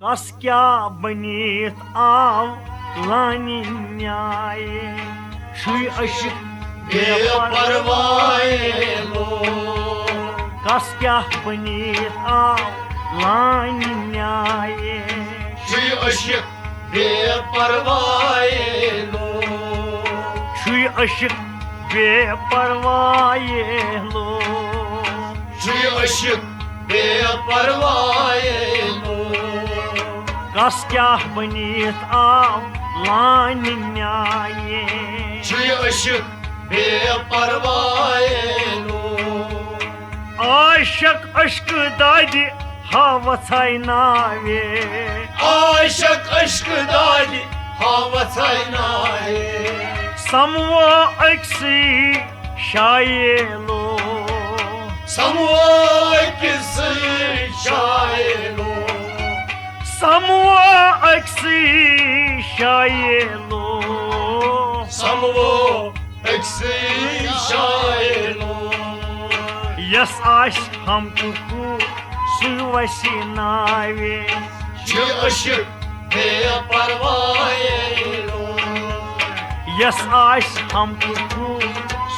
कस क्या बनीत आव लानी न्याये शुई अशिक बेपरवाहे लोग कस क्या बनीत आव लानी न्याये शुई अशिक बेपरवाहे लोग शुई अशिक बेपरवाहे लोग शुई अशिक बेपरवाहे लोग कस क्या बनीत आव लानी न्याये शुई अशिक बेपरवाहे लोग आशक अश्क दादि हावथाय नावे आशक अश्क दादि हावथाय नावे समवो अक्सी शाये लो समवो अक्सी शाये लो समवो अक्सी शाये लो समवो अक्सी शाये लो यस आश हम तुकु सुवसी नावे शुई अशिक बेपरवाहे लोग यस आश हम तुकु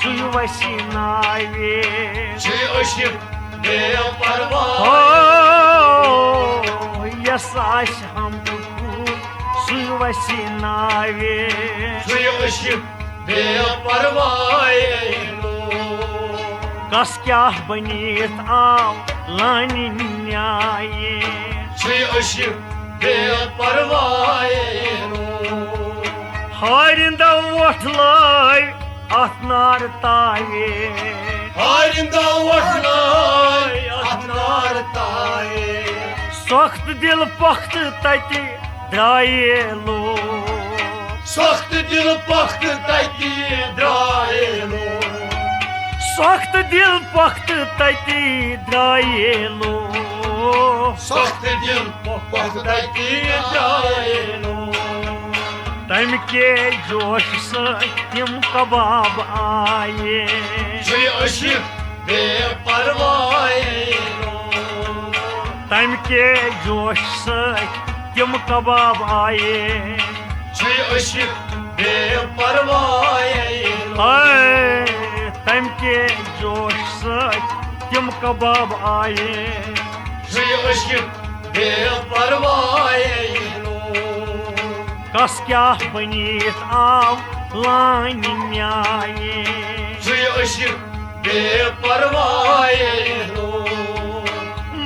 सुवसी नावे शुई अशिक बेपरवाहे हो यस आश हम तुकु सुवसी नावे शुई अशिक बेपरवाहे लोग कस क्या बनीत आव लानी न्याये शुई अशिक बेपरवाहे लोग हारिंदा वोट लाय अथनार ताये हारिंदा वठनाय अथनार ताये सख्त दिल पख्त तति द्राये लो सख्त दिल पख्त तति द्राये लोग सख्त दिल पख्त तति द्राये लो सख्त दिल पख्त तति द्राये लोग तम के जोश से तिम कबाब आये शुई अशिक बेपरवाहे लोग तम के जोश से तिम कबाब आये शुई अशिक बेपरवाहे लोग तम के जोश से तिम कबाब आये शुई अशिक बेपरवाहे लोग कस क्या बनीत आव लानी न्याये शुई अशिक बेपरवाहे लोग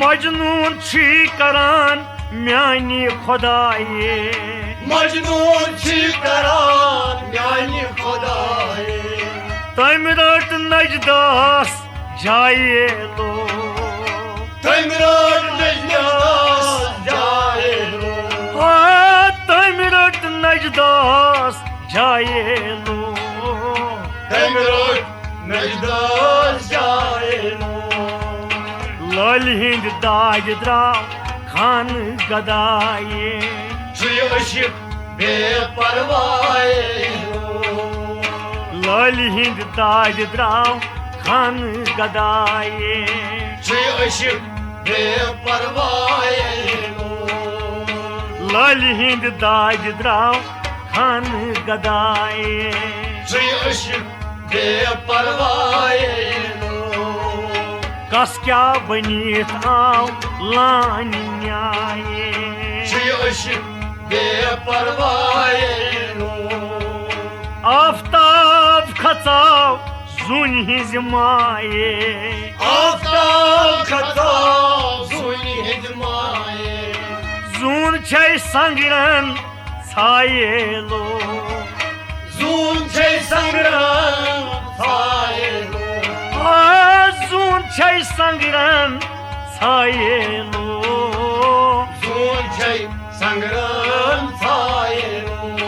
मजनून छी करान म्यानी खुदाये मजनून छी करान म्यानी खुदाये तम रट नजदास जाये लो तम रट नजदास जाये लोग तम रट नजदास जाये लो तम रट नजदास जाये लोग लाल हिंद दाज द्राव खान गदाये शुई अशिक बेपरवाहे लोग लाल हिंद दाज द्राव खान गदाये शुई अशिक बेपरवाहे लोग लाल हिंद दाज द्राव खान गदाये शुई अशिक बेपरवाहे लोग कस क्या बनीत आव लानी न्याये शुई अशिक बेपरवाहे लोग आफ्ताब खचाव जुन हिज माये आफ्ताब खचाव जुन हिज माये जून छै संगरन छाये लो जून छै संगरन छाये लोग जून छै संगरन छाये लो जून छै संगरन छाये लोग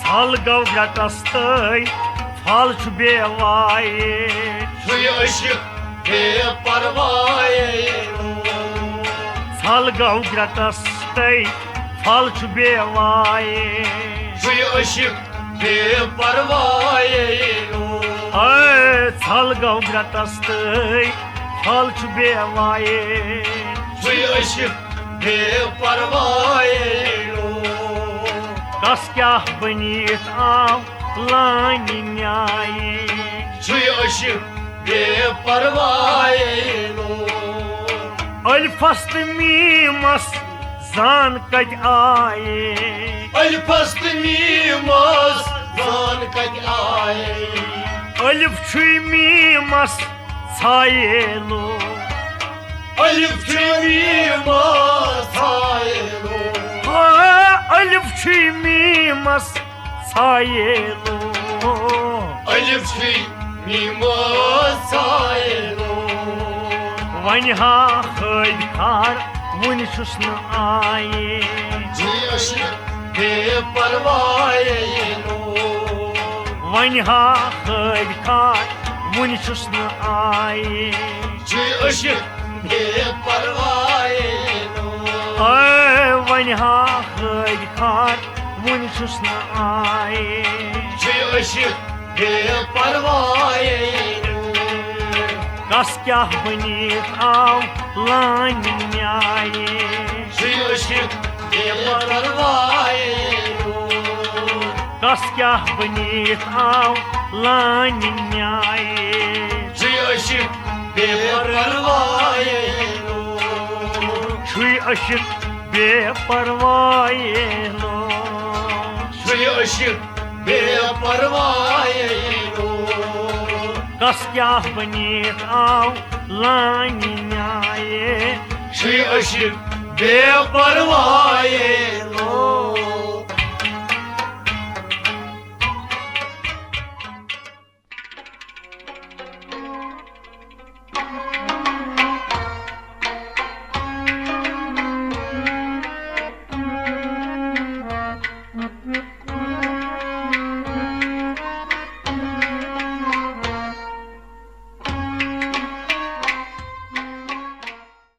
छल गौ गटस्तै फल छु बेवाये शुई अशिक बेपरवाहे लोग छल गौ गटस्तै फल छु बेवाये शुई अशिक बेपरवाहे लोग छल गौ गटस्तै फल छु बेवाये शुई अशिक बेपरवाह लो कस क्या बनीत आव लानि न्याये छुई अशिक बेपरवाह लो अल्फस्त मीमस जान कत आये अल्फस्त मीमस जान कत आए अलिफ छुई मीमस छाये लो अलिफ छुई मीमस छाये लो अलिफ छुई मीमस छाये लो अलिफ छुई मीमस छाये लो वन हा खद खार वन छुस न आये छुई अशिक बेपरवाह लो वन हा खद खार वन छुस न आये छुई अशिक बेपरवाह लो वन हा खद खार वन छुस न आये छुई अशिक बेपरवाह लो कस क्या बनीत आव लानि न्याये छुई अशिक बेपरवाह लो कस क्या बनीत आव लानि न्याये छुई अशिक बेपरवाह लो छुई अशिक बेपरवाह लो छुई अशिक बेपरवाह लो कस क्या बनीत आव लानि न्याये छुई अशिक बेपरवाह